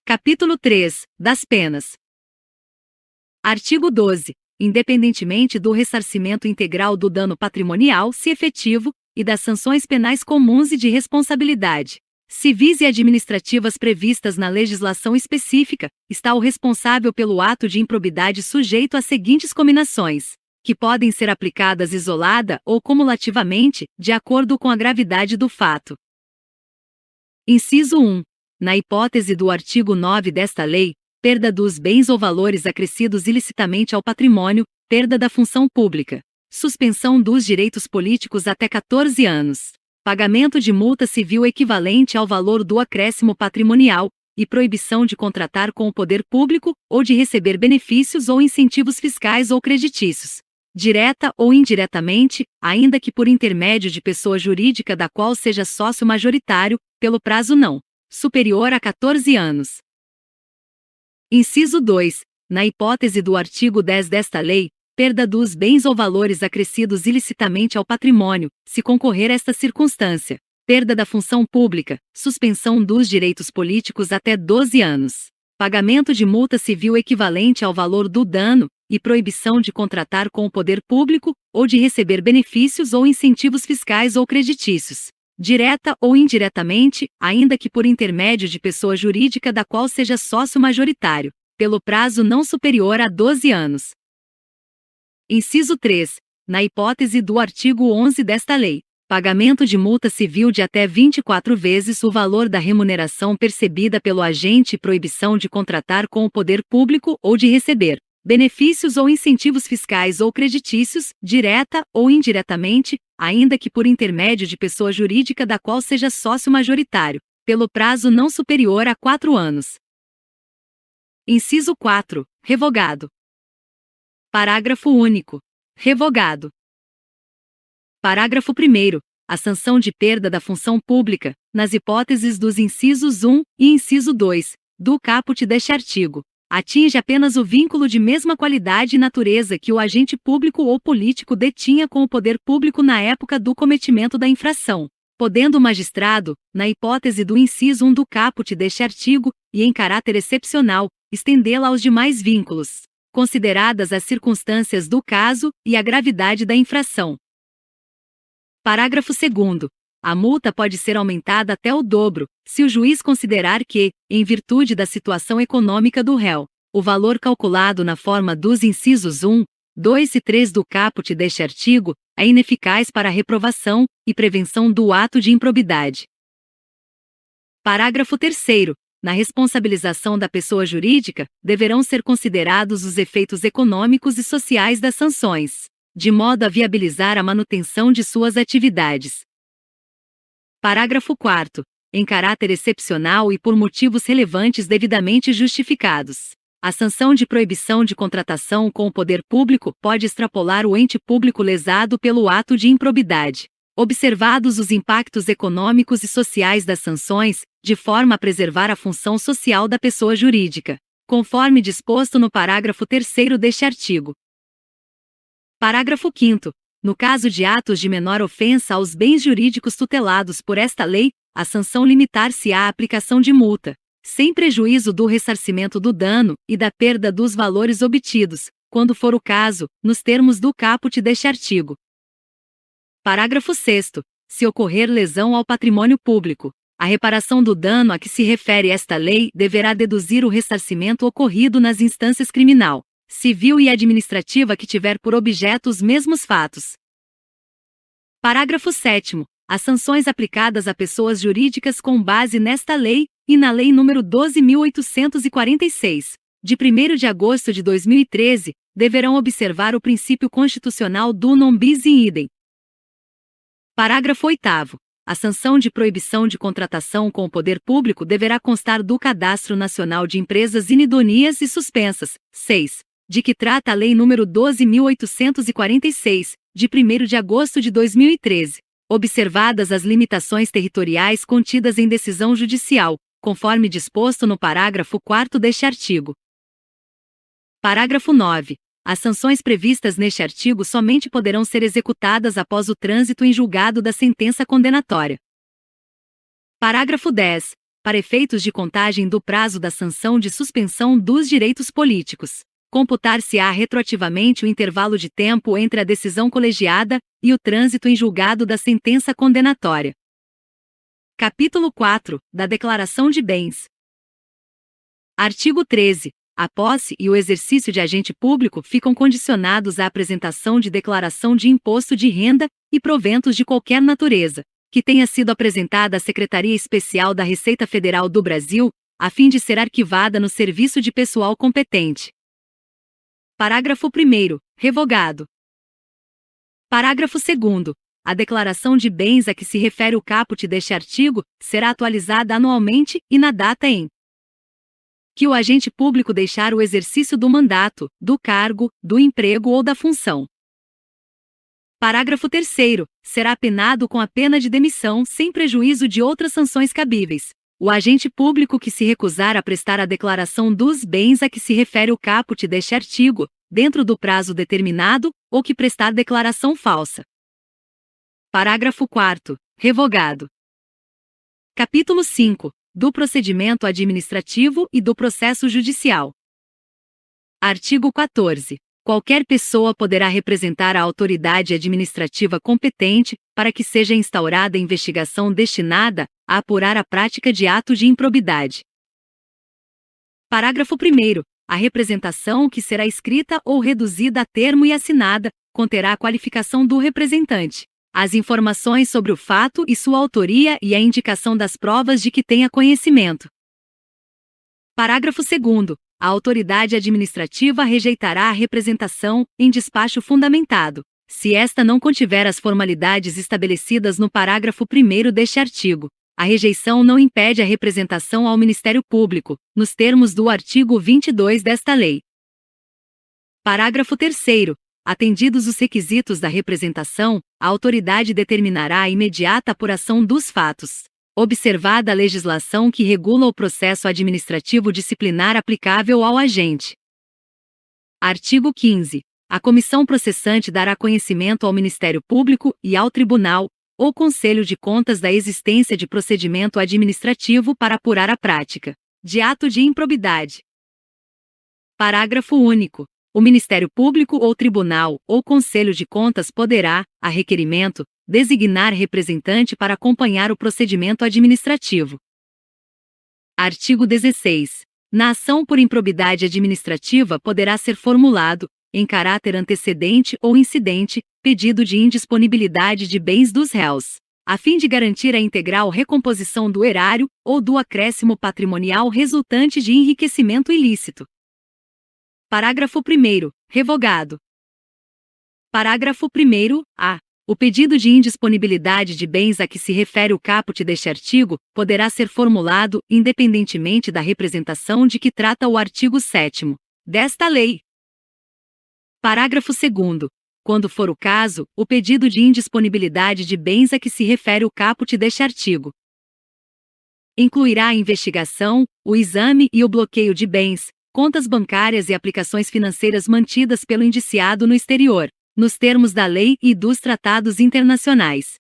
Capítulo 3. Das penas. Artigo 12. Independentemente do ressarcimento integral do dano patrimonial, se efetivo, e das sanções penais comuns e de responsabilidade civis e administrativas previstas na legislação específica, está o responsável pelo ato de improbidade sujeito às seguintes cominações, que podem ser aplicadas isolada ou cumulativamente, de acordo com a gravidade do fato. Inciso 1. Na hipótese do artigo 9 desta lei, perda dos bens ou valores acrescidos ilicitamente ao patrimônio, perda da função pública, suspensão dos direitos políticos até 14 anos, pagamento de multa civil equivalente ao valor do acréscimo patrimonial, e proibição de contratar com o poder público, ou de receber benefícios ou incentivos fiscais ou creditícios, direta ou indiretamente, ainda que por intermédio de pessoa jurídica da qual seja sócio majoritário, pelo prazo não superior a 14 anos. Inciso 2. Na hipótese do artigo 10 desta lei, perda dos bens ou valores acrescidos ilicitamente ao patrimônio, se concorrer esta circunstância, perda da função pública, suspensão dos direitos políticos até 12 anos, pagamento de multa civil equivalente ao valor do dano, e proibição de contratar com o poder público, ou de receber benefícios ou incentivos fiscais ou creditícios, direta ou indiretamente, ainda que por intermédio de pessoa jurídica da qual seja sócio majoritário, pelo prazo não superior a 12 anos. Inciso 3. Na hipótese do artigo 11 desta lei, pagamento de multa civil de até 24 vezes o valor da remuneração percebida pelo agente e proibição de contratar com o poder público ou de receber benefícios ou incentivos fiscais ou creditícios, direta ou indiretamente, ainda que por intermédio de pessoa jurídica da qual seja sócio majoritário, pelo prazo não superior a 4 anos. Inciso 4. Revogado. Parágrafo único. Revogado. Parágrafo 1º. A sanção de perda da função pública, nas hipóteses dos incisos 1 e inciso 2, do caput deste artigo, atinge apenas o vínculo de mesma qualidade e natureza que o agente público ou político detinha com o poder público na época do cometimento da infração, podendo o magistrado, na hipótese do inciso 1 do caput deste artigo, e em caráter excepcional, estendê-la aos demais vínculos, consideradas as circunstâncias do caso e a gravidade da infração. Parágrafo 2º. A multa pode ser aumentada até o dobro, se o juiz considerar que, em virtude da situação econômica do réu, o valor calculado na forma dos incisos 1, 2 e 3 do caput deste artigo é ineficaz para a reprovação e prevenção do ato de improbidade. Parágrafo 3º. Na responsabilização da pessoa jurídica, deverão ser considerados os efeitos econômicos e sociais das sanções, de modo a viabilizar a manutenção de suas atividades. Parágrafo 4º. Em caráter excepcional e por motivos relevantes devidamente justificados, a sanção de proibição de contratação com o poder público pode extrapolar o ente público lesado pelo ato de improbidade, observados os impactos econômicos e sociais das sanções, de forma a preservar a função social da pessoa jurídica, conforme disposto no parágrafo 3º deste artigo. Parágrafo 5º. No caso de atos de menor ofensa aos bens jurídicos tutelados por esta lei, a sanção limitar-se à aplicação de multa, sem prejuízo do ressarcimento do dano e da perda dos valores obtidos, quando for o caso, nos termos do caput deste artigo. Parágrafo 6º. Se ocorrer lesão ao patrimônio público, a reparação do dano a que se refere esta lei deverá deduzir o ressarcimento ocorrido nas instâncias criminal, civil e administrativa que tiver por objeto os mesmos fatos. Parágrafo 7º. As sanções aplicadas a pessoas jurídicas com base nesta lei e na Lei nº 12.846, de 1º de agosto de 2013, deverão observar o princípio constitucional do non bis in idem. Parágrafo 8º. A sanção de proibição de contratação com o poder público deverá constar do Cadastro Nacional de Empresas Inidôneas e Suspensas, 6, de que trata a Lei nº 12.846, de 1º de agosto de 2013, observadas as limitações territoriais contidas em decisão judicial, conforme disposto no parágrafo 4º deste artigo. Parágrafo 9. As sanções previstas neste artigo somente poderão ser executadas após o trânsito em julgado da sentença condenatória. Parágrafo 10. para efeitos de contagem do prazo da sanção de suspensão dos direitos políticos. Computar-se-á retroativamente o intervalo de tempo entre a decisão colegiada e o trânsito em julgado da sentença condenatória. Capítulo 4. Da Declaração de Bens. Artigo 13. A posse e o exercício de agente público ficam condicionados à apresentação de declaração de imposto de renda e proventos de qualquer natureza, que tenha sido apresentada à Secretaria Especial da Receita Federal do Brasil, a fim de ser arquivada no serviço de pessoal competente. Parágrafo 1º. Revogado. Parágrafo 2º. A declaração de bens a que se refere o caput deste artigo será atualizada anualmente e na data em que o agente público deixar o exercício do mandato, do cargo, do emprego ou da função. Parágrafo 3º. Será penado com a pena de demissão sem prejuízo de outras sanções cabíveis o agente público que se recusar a prestar a declaração dos bens a que se refere o caput deste artigo, dentro do prazo determinado, ou que prestar declaração falsa. Parágrafo 4º. Revogado. Capítulo 5. Do procedimento administrativo e do processo judicial. Artigo 14. Qualquer pessoa poderá representar a autoridade administrativa competente para que seja instaurada investigação destinada a apurar a prática de ato de improbidade. Parágrafo 1º. A representação, que será escrita ou reduzida a termo e assinada, conterá a qualificação do representante, as informações sobre o fato e sua autoria e a indicação das provas de que tenha conhecimento. Parágrafo 2º. A autoridade administrativa rejeitará a representação, em despacho fundamentado, se esta não contiver as formalidades estabelecidas no parágrafo 1º deste artigo. A rejeição não impede a representação ao Ministério Público, nos termos do artigo 22 desta lei. Parágrafo 3º. Atendidos os requisitos da representação, a autoridade determinará a imediata apuração dos fatos, observada a legislação que regula o processo administrativo disciplinar aplicável ao agente. Artigo 15. A comissão processante dará conhecimento ao Ministério Público e ao Tribunal ou Conselho de Contas da existência de procedimento administrativo para apurar a prática de ato de improbidade. Parágrafo único. O Ministério Público ou Tribunal ou Conselho de Contas poderá, a requerimento, designar representante para acompanhar o procedimento administrativo. Artigo 16. Na ação por improbidade administrativa poderá ser formulado, em caráter antecedente ou incidente, pedido de indisponibilidade de bens dos réus, a fim de garantir a integral recomposição do erário ou do acréscimo patrimonial resultante de enriquecimento ilícito. Parágrafo 1º. Revogado. Parágrafo 1º. A. O pedido de indisponibilidade de bens a que se refere o caput deste artigo poderá ser formulado, independentemente da representação de que trata o artigo 7º desta lei. Parágrafo 2º. Quando for o caso, o pedido de indisponibilidade de bens a que se refere o caput deste artigo incluirá a investigação, o exame e o bloqueio de bens, contas bancárias e aplicações financeiras mantidas pelo indiciado no exterior, nos termos da lei e dos tratados internacionais.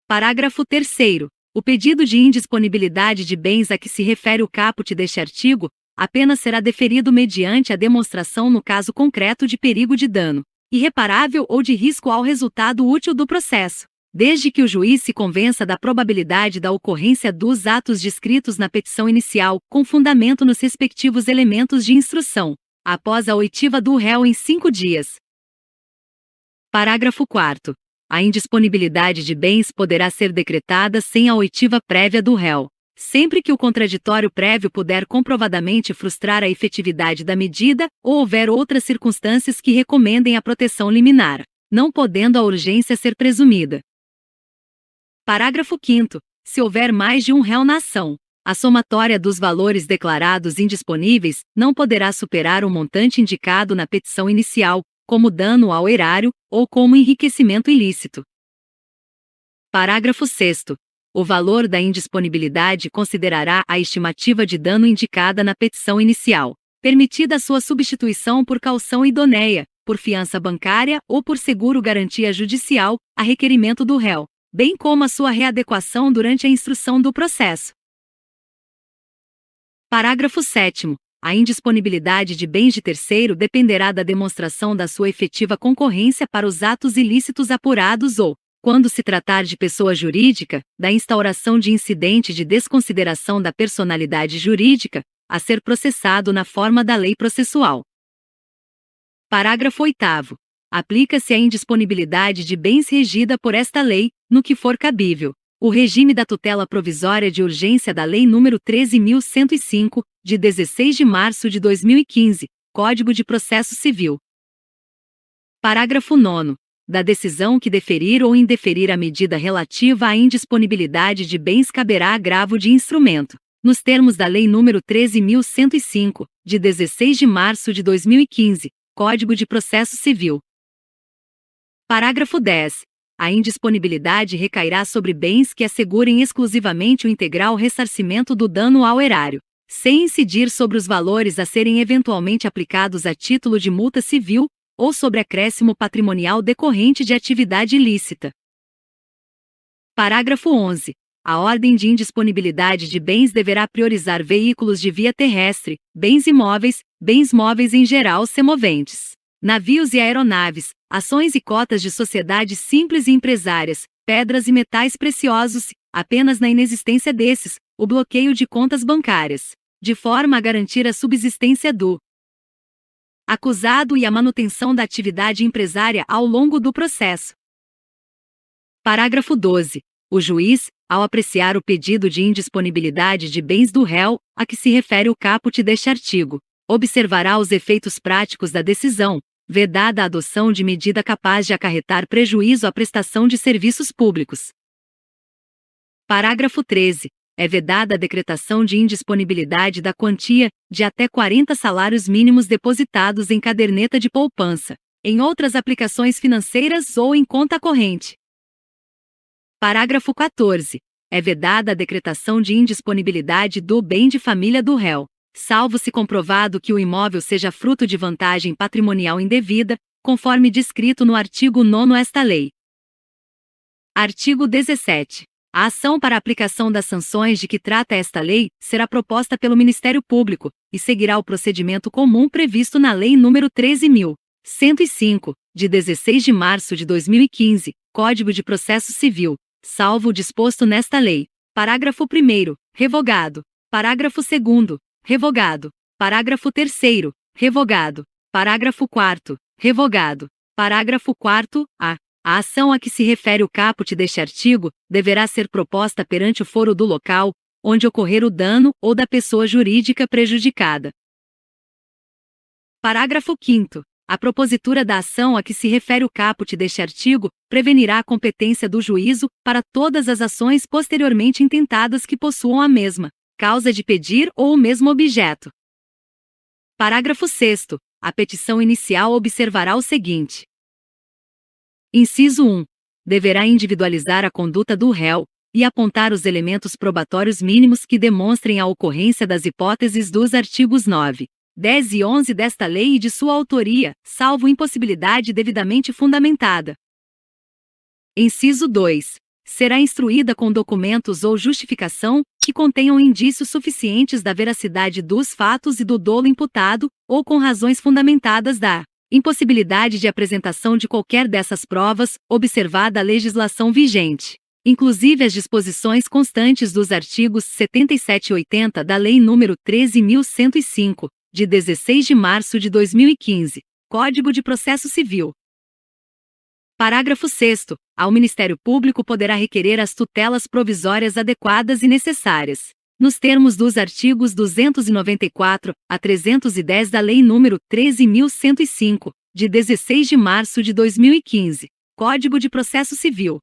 Parágrafo 3º. O pedido de indisponibilidade de bens a que se refere o caput deste artigo apenas será deferido mediante a demonstração no caso concreto de perigo de dano irreparável ou de risco ao resultado útil do processo, desde que o juiz se convença da probabilidade da ocorrência dos atos descritos na petição inicial, com fundamento nos respectivos elementos de instrução, após a oitiva do réu em 5 dias. Parágrafo 4º. A indisponibilidade de bens poderá ser decretada sem a oitiva prévia do réu, sempre que o contraditório prévio puder comprovadamente frustrar a efetividade da medida ou houver outras circunstâncias que recomendem a proteção liminar, não podendo a urgência ser presumida. Parágrafo 5º. Se houver mais de um réu na ação, a somatória dos valores declarados indisponíveis não poderá superar o montante indicado na petição inicial, como dano ao erário, ou como enriquecimento ilícito. Parágrafo 6º. O valor da indisponibilidade considerará a estimativa de dano indicada na petição inicial, permitida a sua substituição por caução idoneia, por fiança bancária ou por seguro-garantia judicial, a requerimento do réu, bem como a sua readequação durante a instrução do processo. Parágrafo 7º. A indisponibilidade de bens de terceiro dependerá da demonstração da sua efetiva concorrência para os atos ilícitos apurados ou, quando se tratar de pessoa jurídica, da instauração de incidente de desconsideração da personalidade jurídica, a ser processado na forma da lei processual. Parágrafo 8º. Aplica-se a indisponibilidade de bens regida por esta lei, no que for cabível, o regime da tutela provisória de urgência da Lei nº 13.105, de 16 de março de 2015, Código de Processo Civil. Parágrafo 9º. Da decisão que deferir ou indeferir a medida relativa à indisponibilidade de bens caberá agravo de instrumento, nos termos da Lei nº 13.105, de 16 de março de 2015, Código de Processo Civil. Parágrafo 10º. A indisponibilidade recairá sobre bens que assegurem exclusivamente o integral ressarcimento do dano ao erário, sem incidir sobre os valores a serem eventualmente aplicados a título de multa civil, ou sobre acréscimo patrimonial decorrente de atividade ilícita. Parágrafo 11º. A ordem de indisponibilidade de bens deverá priorizar veículos de via terrestre, bens imóveis, bens móveis em geral semoventes, navios e aeronaves, ações e cotas de sociedades simples e empresárias, pedras e metais preciosos, apenas na inexistência desses, o bloqueio de contas bancárias, de forma a garantir a subsistência do acusado e a manutenção da atividade empresária ao longo do processo. Parágrafo 12º. O juiz, ao apreciar o pedido de indisponibilidade de bens do réu, a que se refere o caput deste artigo, observará os efeitos práticos da decisão, vedada a adoção de medida capaz de acarretar prejuízo à prestação de serviços públicos. Parágrafo 13º. É vedada a decretação de indisponibilidade da quantia, de até 40 salários mínimos depositados em caderneta de poupança, em outras aplicações financeiras ou em conta corrente. Parágrafo 14º. É vedada a decretação de indisponibilidade do bem de família do réu, salvo se comprovado que o imóvel seja fruto de vantagem patrimonial indevida, conforme descrito no artigo 9º esta lei. Artigo 17. A ação para a aplicação das sanções de que trata esta lei será proposta pelo Ministério Público e seguirá o procedimento comum previsto na Lei nº 13.105, de 16 de março de 2015, Código de Processo Civil, salvo o disposto nesta lei. Parágrafo 1º. Revogado. Parágrafo 2º. Revogado. Parágrafo 3º. Revogado. Parágrafo 4º. Revogado. Parágrafo 4º. A ação a que se refere o caput deste artigo deverá ser proposta perante o foro do local onde ocorrer o dano ou da pessoa jurídica prejudicada. Parágrafo 5º. A propositura da ação a que se refere o caput deste artigo prevenirá a competência do juízo para todas as ações posteriormente intentadas que possuam a mesma causa de pedir ou o mesmo objeto. Parágrafo 6º. A petição inicial observará o seguinte. Inciso 1. Deverá individualizar a conduta do réu e apontar os elementos probatórios mínimos que demonstrem a ocorrência das hipóteses dos artigos 9, 10 e 11 desta lei e de sua autoria, salvo impossibilidade devidamente fundamentada. Inciso 2. Será instruída com documentos ou justificação que contenham indícios suficientes da veracidade dos fatos e do dolo imputado, ou com razões fundamentadas da impossibilidade de apresentação de qualquer dessas provas, observada a legislação vigente, inclusive as disposições constantes dos artigos 77 e 80 da Lei nº 13.105, de 16 de março de 2015, Código de Processo Civil. Parágrafo 6º. Ao Ministério Público poderá requerer as tutelas provisórias adequadas e necessárias, nos termos dos artigos 294 a 310 da Lei nº 13.105, de 16 de março de 2015, Código de Processo Civil.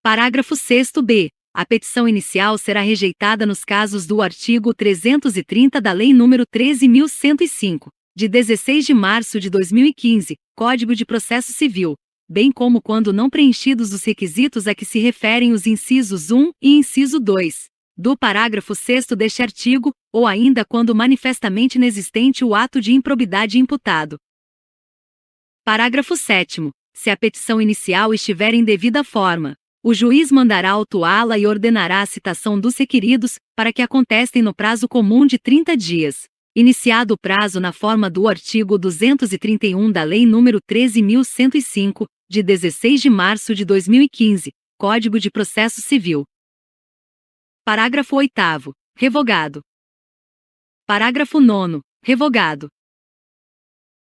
Parágrafo 6º-b. A petição inicial será rejeitada nos casos do artigo 330 da Lei nº 13.105, de 16 de março de 2015, Código de Processo Civil, bem como quando não preenchidos os requisitos a que se referem os incisos 1 e inciso 2 do parágrafo 6º deste artigo, ou ainda quando manifestamente inexistente o ato de improbidade imputado. Parágrafo 7º. Se a petição inicial estiver em devida forma, o juiz mandará autuá-la e ordenará a citação dos requeridos, para que a contestem no prazo comum de 30 dias. Iniciado o prazo na forma do artigo 231 da Lei nº 13.105, de 16 de março de 2015, Código de Processo Civil. Parágrafo 8º. Revogado. Parágrafo 9º. Revogado.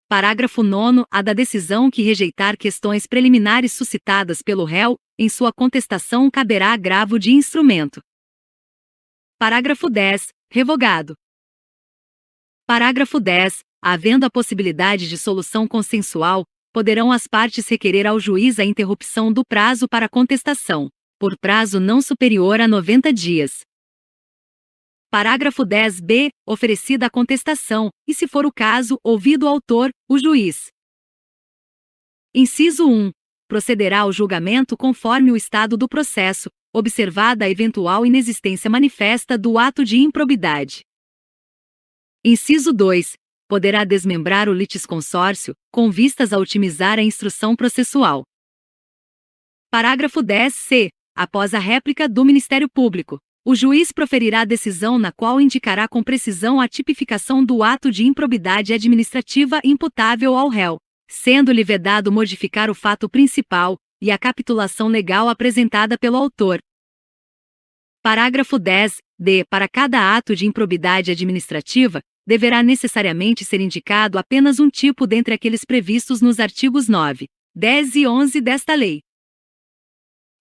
Parágrafo 9º. A da decisão que rejeitar questões preliminares suscitadas pelo réu, em sua contestação caberá agravo de instrumento. Parágrafo 10. Revogado. Parágrafo 10. Havendo a possibilidade de solução consensual, poderão as partes requerer ao juiz a interrupção do prazo para contestação, por prazo não superior a 90 dias. Parágrafo 10b. Oferecida a contestação, e se for o caso, ouvido o autor, o juiz. Inciso 1. Procederá ao julgamento conforme o estado do processo, observada a eventual inexistência manifesta do ato de improbidade. Inciso 2. Poderá desmembrar o litisconsórcio, com vistas a otimizar a instrução processual. Parágrafo 10c. Após a réplica do Ministério Público, o juiz proferirá a decisão na qual indicará com precisão a tipificação do ato de improbidade administrativa imputável ao réu, sendo-lhe vedado modificar o fato principal e a capitulação legal apresentada pelo autor. Parágrafo 10d. Para cada ato de improbidade administrativa, deverá necessariamente ser indicado apenas um tipo dentre aqueles previstos nos artigos 9, 10 e 11 desta lei.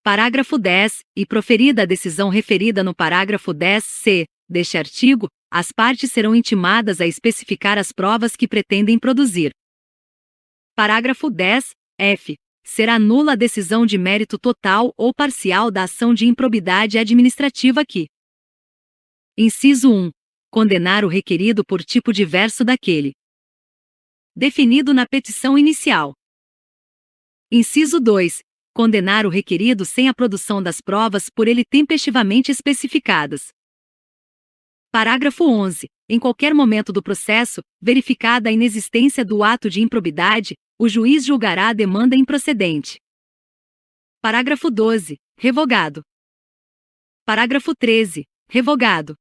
Parágrafo 10. E proferida a decisão referida no parágrafo 10c deste artigo, as partes serão intimadas a especificar as provas que pretendem produzir. Parágrafo 10f. Será nula a decisão de mérito total ou parcial da ação de improbidade administrativa que: Inciso 1. Condenar o requerido por tipo diverso daquele definido na petição inicial. Inciso 2. Condenar o requerido sem a produção das provas por ele tempestivamente especificadas. Parágrafo 11. Em qualquer momento do processo, verificada a inexistência do ato de improbidade, o juiz julgará a demanda improcedente. Parágrafo 12. Revogado. Parágrafo 13. Revogado.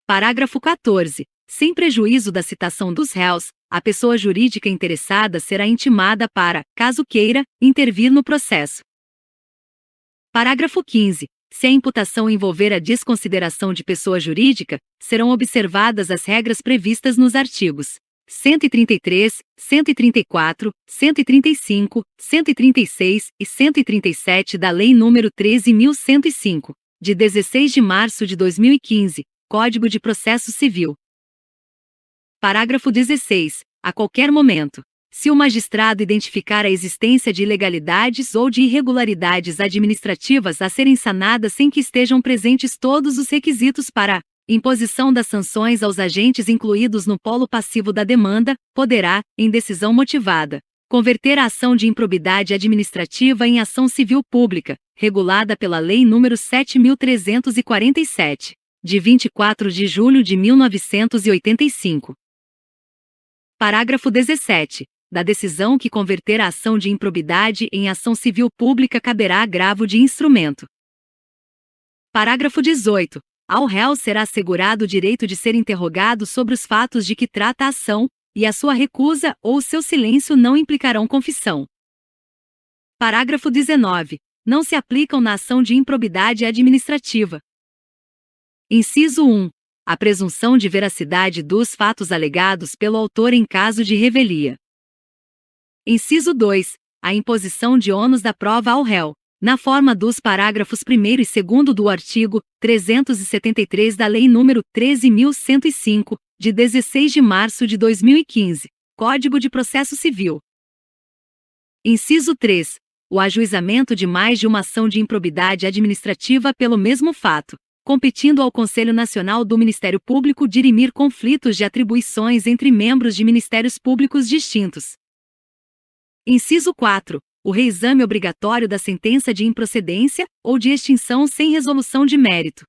Parágrafo 14. Sem prejuízo da citação dos réus, a pessoa jurídica interessada será intimada para, caso queira, intervir no processo. Parágrafo 15. Se a imputação envolver a desconsideração de pessoa jurídica, serão observadas as regras previstas nos artigos 133, 134, 135, 136 e 137 da Lei nº 13.105, de 16 de março de 2015, Código de Processo Civil. Parágrafo 16. A qualquer momento, se o magistrado identificar a existência de ilegalidades ou de irregularidades administrativas a serem sanadas sem que estejam presentes todos os requisitos para imposição das sanções aos agentes incluídos no polo passivo da demanda, poderá, em decisão motivada, converter a ação de improbidade administrativa em ação civil pública, regulada pela Lei nº 7.347, de 24 de julho de 1985. Parágrafo 17. Da decisão que converter a ação de improbidade em ação civil pública caberá agravo de instrumento. Parágrafo 18. Ao réu será assegurado o direito de ser interrogado sobre os fatos de que trata a ação, e a sua recusa ou seu silêncio não implicarão confissão. Parágrafo 19. Não se aplicam na ação de improbidade administrativa. Inciso 1. A presunção de veracidade dos fatos alegados pelo autor em caso de revelia. Inciso 2. A imposição de ônus da prova ao réu, na forma dos parágrafos 1º e 2º do artigo 373 da Lei nº 13.105, de 16 de março de 2015, Código de Processo Civil. Inciso 3. O ajuizamento de mais de uma ação de improbidade administrativa pelo mesmo fato, competindo ao Conselho Nacional do Ministério Público dirimir conflitos de atribuições entre membros de ministérios públicos distintos. Inciso 4. O reexame obrigatório da sentença de improcedência ou de extinção sem resolução de mérito.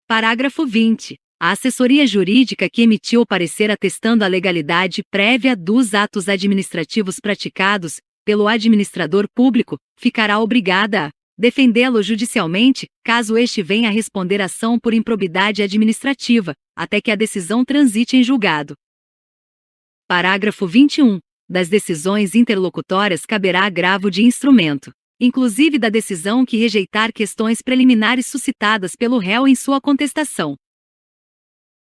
Parágrafo 20. A assessoria jurídica que emitiu o parecer atestando a legalidade prévia dos atos administrativos praticados pelo administrador público, ficará obrigada a defendê-lo judicialmente, caso este venha a responder ação por improbidade administrativa, até que a decisão transite em julgado. Parágrafo 21. Das decisões interlocutórias caberá agravo de instrumento, inclusive da decisão que rejeitar questões preliminares suscitadas pelo réu em sua contestação.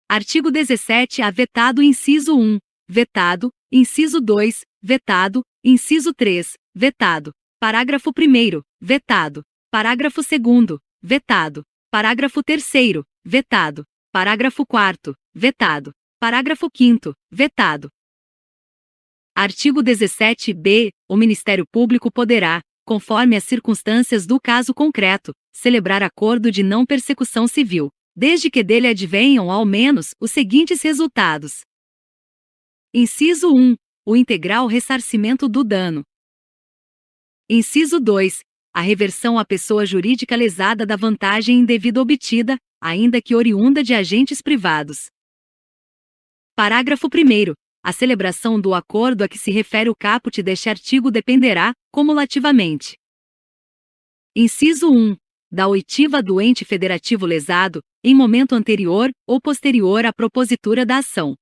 Artigo 17-A. Vetado inciso 1. Vetado. Inciso 2. Vetado. Inciso 3. Vetado. Parágrafo 1º. Vetado. Parágrafo 2º. Vetado. Parágrafo 3º. Vetado. Parágrafo 4º. Vetado. Parágrafo 5º. Vetado. Artigo 17-B. O Ministério Público poderá, conforme as circunstâncias do caso concreto, celebrar acordo de não persecução civil, desde que dele advenham ao menos os seguintes resultados. Inciso 1. O integral ressarcimento do dano. Inciso 2. A reversão à pessoa jurídica lesada da vantagem indevida obtida, ainda que oriunda de agentes privados. Parágrafo 1º. A celebração do acordo a que se refere o caput deste artigo dependerá, cumulativamente. Inciso 1. Da oitiva do ente federativo lesado, em momento anterior ou posterior à propositura da ação.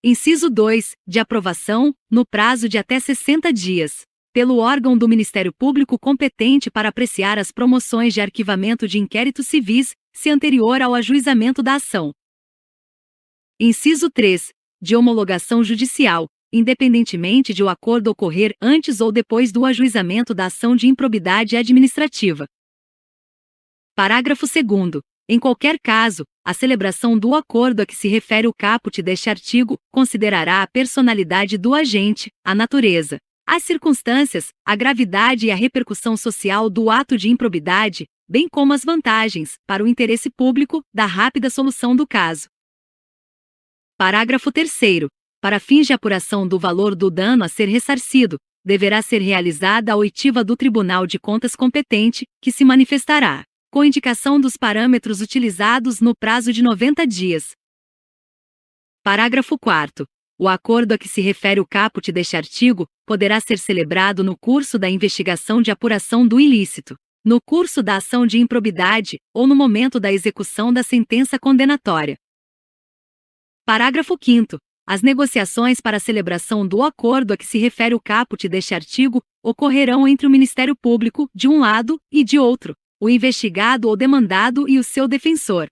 Inciso 2. De aprovação, no prazo de até 60 dias, pelo órgão do Ministério Público competente para apreciar as promoções de arquivamento de inquéritos civis, se anterior ao ajuizamento da ação. Inciso 3. De homologação judicial, independentemente de o acordo ocorrer antes ou depois do ajuizamento da ação de improbidade administrativa. Parágrafo 2º. Em qualquer caso, a celebração do acordo a que se refere o caput deste artigo considerará a personalidade do agente, a natureza, as circunstâncias, a gravidade e a repercussão social do ato de improbidade, bem como as vantagens, para o interesse público, da rápida solução do caso. Parágrafo 3º. Para fins de apuração do valor do dano a ser ressarcido, deverá ser realizada a oitiva do Tribunal de Contas competente, que se manifestará, com indicação dos parâmetros utilizados no prazo de 90 dias. Parágrafo 4º. O acordo a que se refere o caput deste artigo poderá ser celebrado no curso da investigação de apuração do ilícito, no curso da ação de improbidade ou no momento da execução da sentença condenatória. Parágrafo 5º. As negociações para a celebração do acordo a que se refere o caput deste artigo ocorrerão entre o Ministério Público, de um lado, e de outro, o investigado ou demandado e o seu defensor.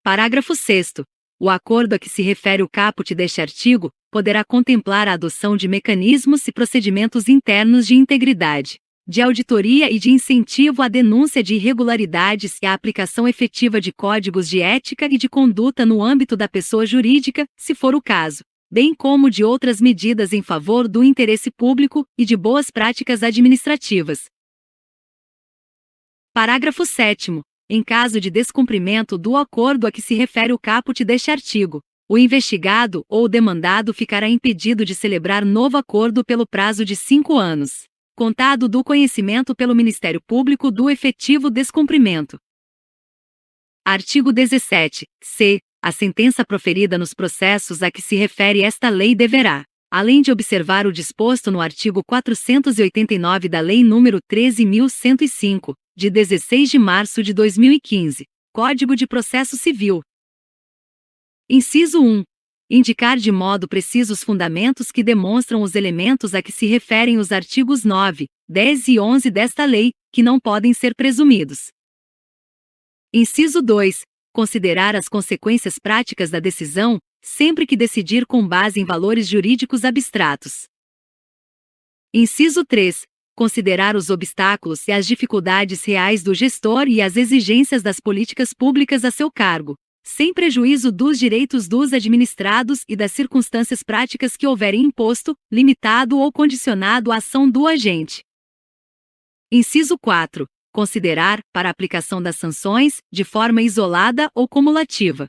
Parágrafo 6º. O acordo a que se refere o caput deste artigo poderá contemplar a adoção de mecanismos e procedimentos internos de integridade, de auditoria e de incentivo à denúncia de irregularidades e à aplicação efetiva de códigos de ética e de conduta no âmbito da pessoa jurídica, se for o caso, bem como de outras medidas em favor do interesse público e de boas práticas administrativas. Parágrafo 7º. Em caso de descumprimento do acordo a que se refere o caput deste artigo, o investigado ou o demandado ficará impedido de celebrar novo acordo pelo prazo de 5 anos, contado do conhecimento pelo Ministério Público do efetivo descumprimento. Artigo 17-C. A sentença proferida nos processos a que se refere esta lei deverá, além de observar o disposto no artigo 489 da Lei nº 13.105, de 16 de março de 2015, Código de Processo Civil. Inciso 1. Indicar de modo preciso os fundamentos que demonstram os elementos a que se referem os artigos 9, 10 e 11 desta lei, que não podem ser presumidos. Inciso 2. Considerar as consequências práticas da decisão, sempre que decidir com base em valores jurídicos abstratos. Inciso 3. Considerar os obstáculos e as dificuldades reais do gestor e as exigências das políticas públicas a seu cargo, sem prejuízo dos direitos dos administrados e das circunstâncias práticas que houverem imposto, limitado ou condicionado a ação do agente. Inciso 4. Considerar, para a aplicação das sanções, de forma isolada ou cumulativa.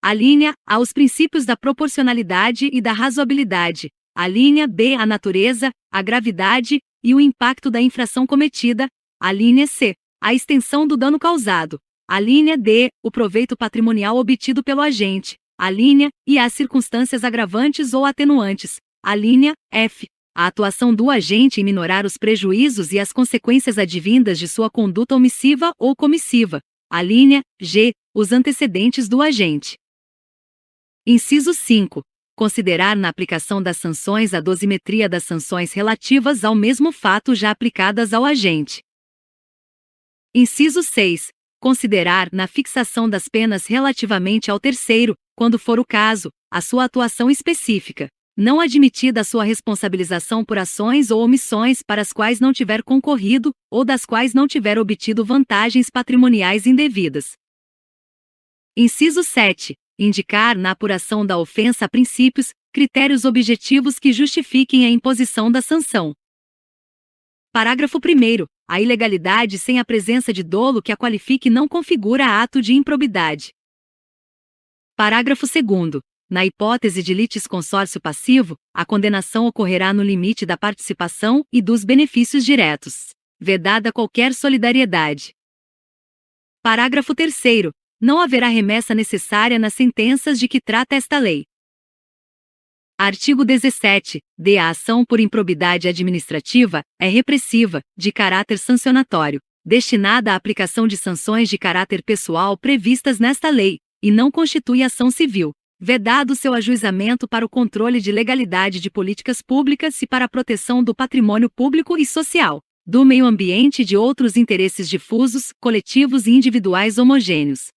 Alínea A. Os princípios da proporcionalidade e da razoabilidade. Alínea B. A natureza, a gravidade e o impacto da infração cometida. Alínea C. A extensão do dano causado. Alínea D. O proveito patrimonial obtido pelo agente. Alínea E. As circunstâncias agravantes ou atenuantes. Alínea F. A atuação do agente em minorar os prejuízos e as consequências advindas de sua conduta omissiva ou comissiva. Alínea G. Os antecedentes do agente. Inciso 5. Considerar na aplicação das sanções a dosimetria das sanções relativas ao mesmo fato já aplicadas ao agente. Inciso 6. Considerar, na fixação das penas relativamente ao terceiro, quando for o caso, a sua atuação específica, não admitida a sua responsabilização por ações ou omissões para as quais não tiver concorrido ou das quais não tiver obtido vantagens patrimoniais indevidas. Inciso 7. Indicar na apuração da ofensa princípios, critérios objetivos que justifiquem a imposição da sanção. Parágrafo 1º. A ilegalidade sem a presença de dolo que a qualifique não configura ato de improbidade. Parágrafo 2º. Na hipótese de litisconsórcio passivo, a condenação ocorrerá no limite da participação e dos benefícios diretos, vedada qualquer solidariedade. Parágrafo 3º. Não haverá remessa necessária nas sentenças de que trata esta lei. Artigo 17. A ação por improbidade administrativa é repressiva, de caráter sancionatório, destinada à aplicação de sanções de caráter pessoal previstas nesta lei, e não constitui ação civil, vedado seu ajuizamento para o controle de legalidade de políticas públicas e para a proteção do patrimônio público e social, do meio ambiente e de outros interesses difusos, coletivos e individuais homogêneos.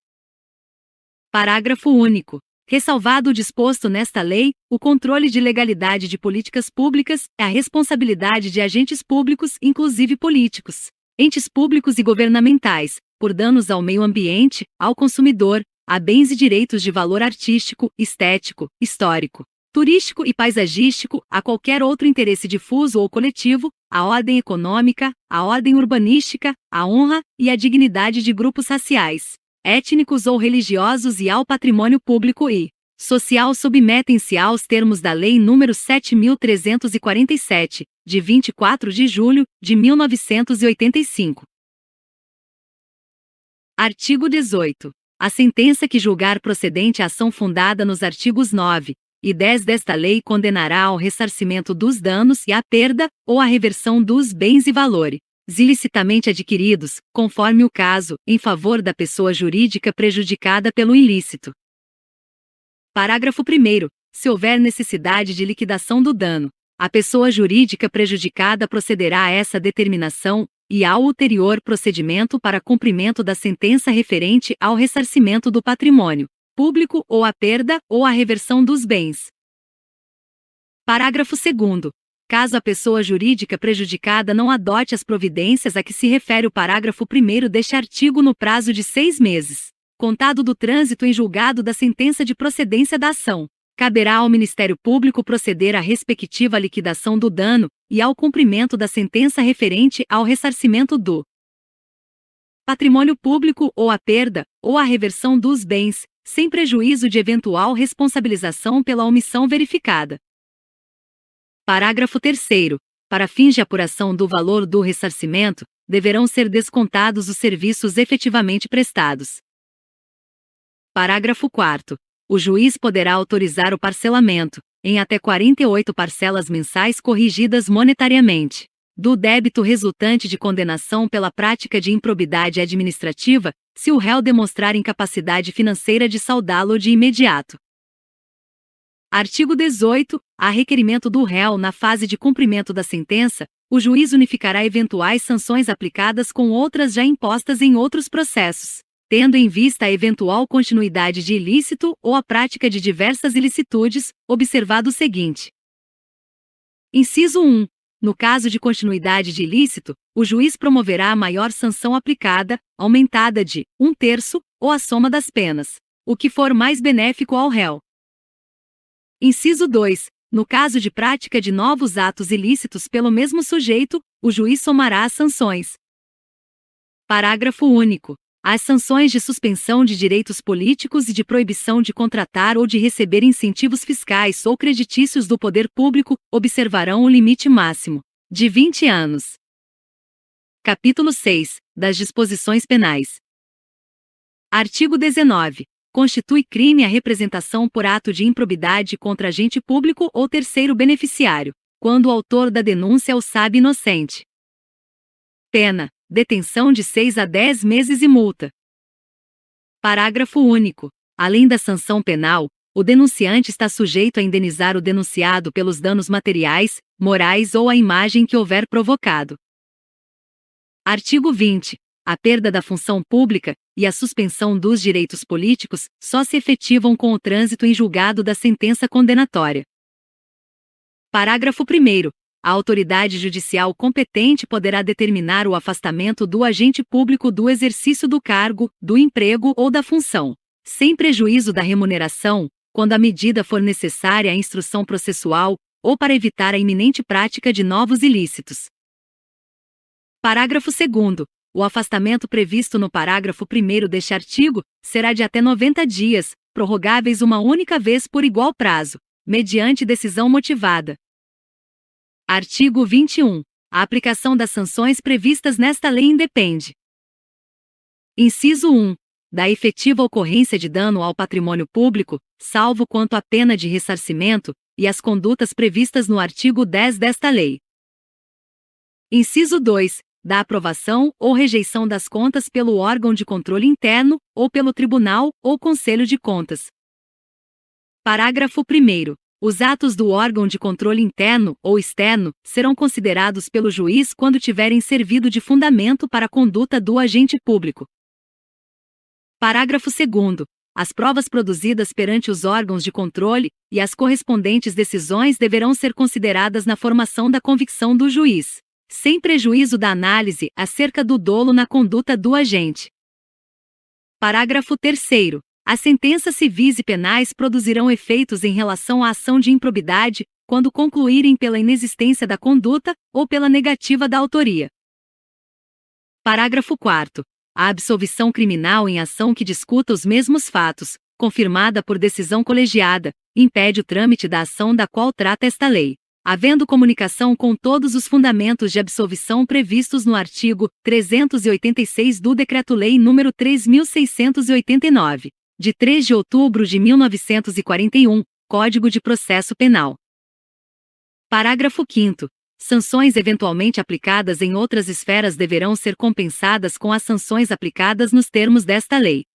Parágrafo único. Ressalvado o disposto nesta lei, o controle de legalidade de políticas públicas é a responsabilidade de agentes públicos, inclusive políticos, entes públicos e governamentais, por danos ao meio ambiente, ao consumidor, a bens e direitos de valor artístico, estético, histórico, turístico e paisagístico, a qualquer outro interesse difuso ou coletivo, à ordem econômica, à ordem urbanística, à honra e à dignidade de grupos raciais, étnicos ou religiosos e ao patrimônio público e social submetem-se aos termos da Lei nº 7.347, de 24 de julho de 1985. Artigo 18. A sentença que julgar procedente a ação fundada nos artigos 9 e 10 desta lei condenará ao ressarcimento dos danos e à perda ou à reversão dos bens e valores ilicitamente adquiridos, conforme o caso, em favor da pessoa jurídica prejudicada pelo ilícito. Parágrafo 1º. Se houver necessidade de liquidação do dano, a pessoa jurídica prejudicada procederá a essa determinação e ao ulterior procedimento para cumprimento da sentença referente ao ressarcimento do patrimônio público ou à perda ou à reversão dos bens. Parágrafo 2º. Caso a pessoa jurídica prejudicada não adote as providências a que se refere o parágrafo 1º deste artigo no prazo de 6 meses, contado do trânsito em julgado da sentença de procedência da ação, caberá ao Ministério Público proceder à respectiva liquidação do dano e ao cumprimento da sentença referente ao ressarcimento do patrimônio público ou à perda ou à reversão dos bens, sem prejuízo de eventual responsabilização pela omissão verificada. Parágrafo 3º. Para fins de apuração do valor do ressarcimento, deverão ser descontados os serviços efetivamente prestados. Parágrafo 4º. O juiz poderá autorizar o parcelamento, em até 48 parcelas mensais corrigidas monetariamente, do débito resultante de condenação pela prática de improbidade administrativa, se o réu demonstrar incapacidade financeira de saldá-lo de imediato. Artigo 18. A requerimento do réu na fase de cumprimento da sentença, o juiz unificará eventuais sanções aplicadas com outras já impostas em outros processos, tendo em vista a eventual continuidade de ilícito ou a prática de diversas ilicitudes, observado o seguinte. Inciso 1. No caso de continuidade de ilícito, o juiz promoverá a maior sanção aplicada, aumentada de 1/3, ou a soma das penas, o que for mais benéfico ao réu. Inciso 2. No caso de prática de novos atos ilícitos pelo mesmo sujeito, o juiz somará as sanções. Parágrafo único. As sanções de suspensão de direitos políticos e de proibição de contratar ou de receber incentivos fiscais ou creditícios do poder público observarão o limite máximo de 20 anos. Capítulo 6. Das disposições penais. Artigo 19. constitui crime a representação por ato de improbidade contra agente público ou terceiro beneficiário, quando o autor da denúncia o sabe inocente. Pena: detenção de 6 a 10 meses e multa. Parágrafo único. Além da sanção penal, o denunciante está sujeito a indenizar o denunciado pelos danos materiais, morais ou a imagem que houver provocado. Artigo 20. A perda da função pública e a suspensão dos direitos políticos só se efetivam com o trânsito em julgado da sentença condenatória. Parágrafo 1º. A autoridade judicial competente poderá determinar o afastamento do agente público do exercício do cargo, do emprego ou da função, sem prejuízo da remuneração, quando a medida for necessária à instrução processual ou para evitar a iminente prática de novos ilícitos. Parágrafo 2º. O afastamento previsto no parágrafo 1º deste artigo será de até 90 dias, prorrogáveis uma única vez por igual prazo, mediante decisão motivada. Artigo 21. A aplicação das sanções previstas nesta lei independe: inciso 1. Da efetiva ocorrência de dano ao patrimônio público, salvo quanto à pena de ressarcimento, e as condutas previstas no artigo 10 desta lei. Inciso 2. Da aprovação ou rejeição das contas pelo órgão de controle interno, ou pelo Tribunal ou Conselho de Contas. Parágrafo 1º. Os atos do órgão de controle interno ou externo serão considerados pelo juiz quando tiverem servido de fundamento para a conduta do agente público. Parágrafo 2º. As provas produzidas perante os órgãos de controle e as correspondentes decisões deverão ser consideradas na formação da convicção do juiz, sem prejuízo da análise acerca do dolo na conduta do agente. Parágrafo 3º. As sentenças civis e penais produzirão efeitos em relação à ação de improbidade, quando concluírem pela inexistência da conduta ou pela negativa da autoria. Parágrafo 4º. A absolvição criminal em ação que discuta os mesmos fatos, confirmada por decisão colegiada, impede o trâmite da ação da qual trata esta lei, havendo comunicação com todos os fundamentos de absolvição previstos no artigo 386 do Decreto-Lei nº 3.689, de 3 de outubro de 1941, Código de Processo Penal. Parágrafo 5º. Sanções eventualmente aplicadas em outras esferas deverão ser compensadas com as sanções aplicadas nos termos desta lei.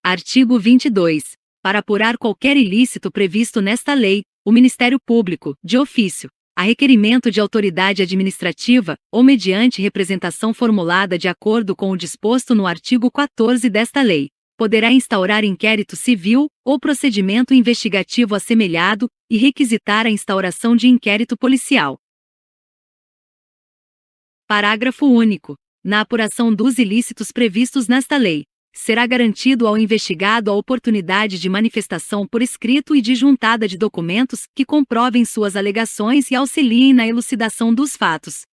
Artigo 22. Para apurar qualquer ilícito previsto nesta lei, o Ministério Público, de ofício, a requerimento de autoridade administrativa, ou mediante representação formulada de acordo com o disposto no artigo 14 desta lei, poderá instaurar inquérito civil ou procedimento investigativo assemelhado e requisitar a instauração de inquérito policial. Parágrafo único. Na apuração dos ilícitos previstos nesta lei, será garantido ao investigado a oportunidade de manifestação por escrito e de juntada de documentos que comprovem suas alegações e auxiliem na elucidação dos fatos.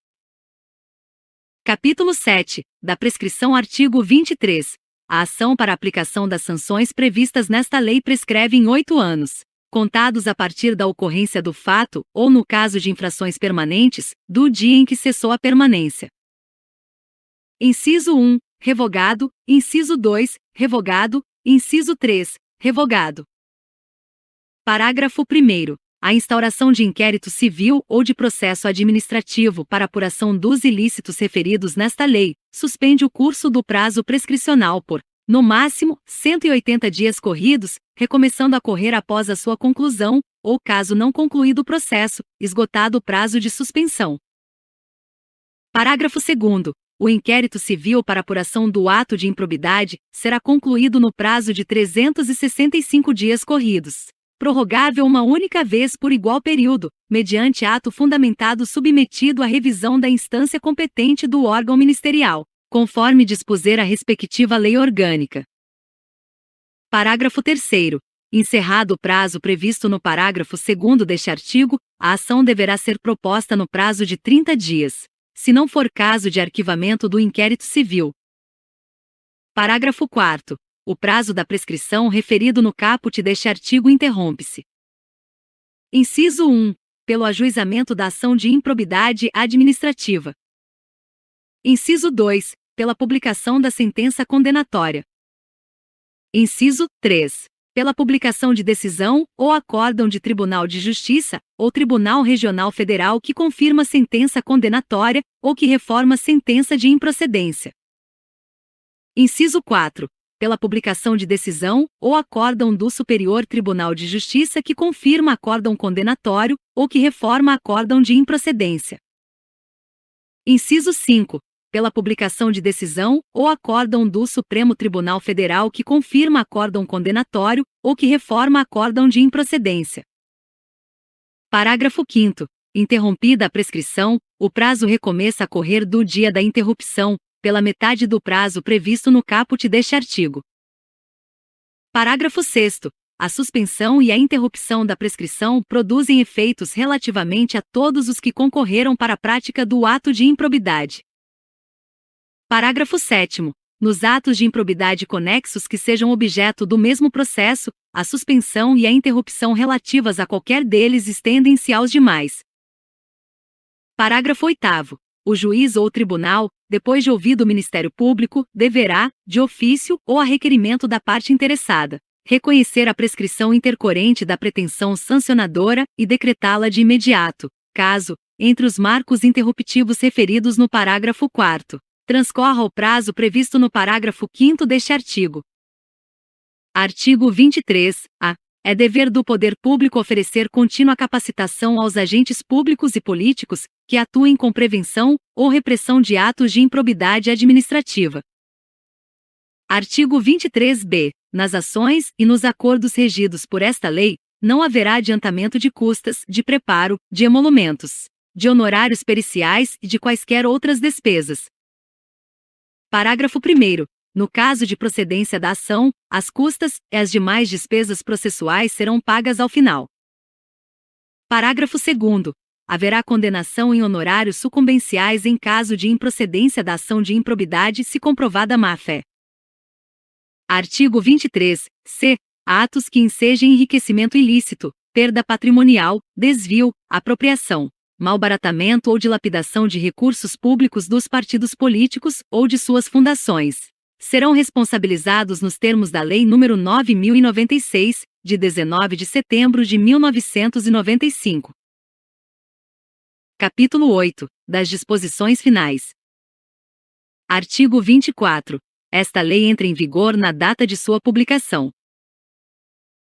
Capítulo 7. Da prescrição. Artigo 23. A ação para aplicação das sanções previstas nesta lei prescreve em 8 anos, contados a partir da ocorrência do fato, ou no caso de infrações permanentes, do dia em que cessou a permanência. Inciso 1. Revogado. Inciso 2. Revogado. Inciso 3. Revogado. Parágrafo 1º. A instauração de inquérito civil ou de processo administrativo para apuração dos ilícitos referidos nesta lei suspende o curso do prazo prescricional por, no máximo, 180 dias corridos, recomeçando a correr após a sua conclusão, ou caso não concluído o processo, esgotado o prazo de suspensão. Parágrafo 2º. O inquérito civil para apuração do ato de improbidade será concluído no prazo de 365 dias corridos, prorrogável uma única vez por igual período, mediante ato fundamentado submetido à revisão da instância competente do órgão ministerial, conforme dispuser a respectiva lei orgânica. Parágrafo 3º. Encerrado o prazo previsto no parágrafo 2º deste artigo, a ação deverá ser proposta no prazo de 30 dias, se não for caso de arquivamento do inquérito civil. Parágrafo 4º. O prazo da prescrição referido no caput deste artigo interrompe-se. Inciso 1. Pelo ajuizamento da ação de improbidade administrativa. Inciso 2. Pela publicação da sentença condenatória. Inciso 3. Pela publicação de decisão ou acórdão de Tribunal de Justiça ou Tribunal Regional Federal que confirma sentença condenatória ou que reforma sentença de improcedência. Inciso 4. Pela publicação de decisão ou acórdão do Superior Tribunal de Justiça que confirma acórdão condenatório ou que reforma acórdão de improcedência. Inciso 5. Pela publicação de decisão ou acórdão do Supremo Tribunal Federal que confirma acórdão condenatório ou que reforma acórdão de improcedência. Parágrafo 5º. Interrompida a prescrição, o prazo recomeça a correr do dia da interrupção, pela metade do prazo previsto no caput deste artigo. Parágrafo 6º. A suspensão e a interrupção da prescrição produzem efeitos relativamente a todos os que concorreram para a prática do ato de improbidade. Parágrafo 7º. Nos atos de improbidade conexos que sejam objeto do mesmo processo, a suspensão e a interrupção relativas a qualquer deles estendem-se aos demais. Parágrafo 8º. O juiz ou o tribunal, depois de ouvido o Ministério Público, deverá, de ofício ou a requerimento da parte interessada, reconhecer a prescrição intercorrente da pretensão sancionadora e decretá-la de imediato, caso, entre os marcos interruptivos referidos no parágrafo 4º, transcorra o prazo previsto no parágrafo 5º deste artigo. Artigo 23-A. É dever do poder público oferecer contínua capacitação aos agentes públicos e políticos que atuem com prevenção ou repressão de atos de improbidade administrativa. Artigo 23-B. Nas ações e nos acordos regidos por esta lei, não haverá adiantamento de custas, de preparo, de emolumentos, de honorários periciais e de quaisquer outras despesas. Parágrafo 1º. No caso de procedência da ação, as custas e as demais despesas processuais serão pagas ao final. Parágrafo 2º. Haverá condenação em honorários sucumbenciais em caso de improcedência da ação de improbidade se comprovada má-fé. Artigo 23-C. Atos que ensejem enriquecimento ilícito, perda patrimonial, desvio, apropriação, malbaratamento ou dilapidação de recursos públicos dos partidos políticos ou de suas fundações, serão responsabilizados nos termos da Lei nº 9.096, de 19 de setembro de 1995. Capítulo 8. Das disposições finais. Artigo 24. Esta lei entra em vigor na data de sua publicação.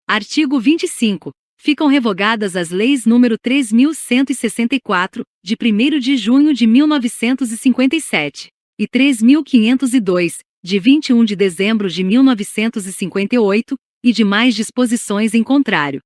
Artigo 25. Ficam revogadas as leis nº 3.164, de 1º de junho de 1957, e 3.502, de 21 de dezembro de 1958, e demais disposições em contrário.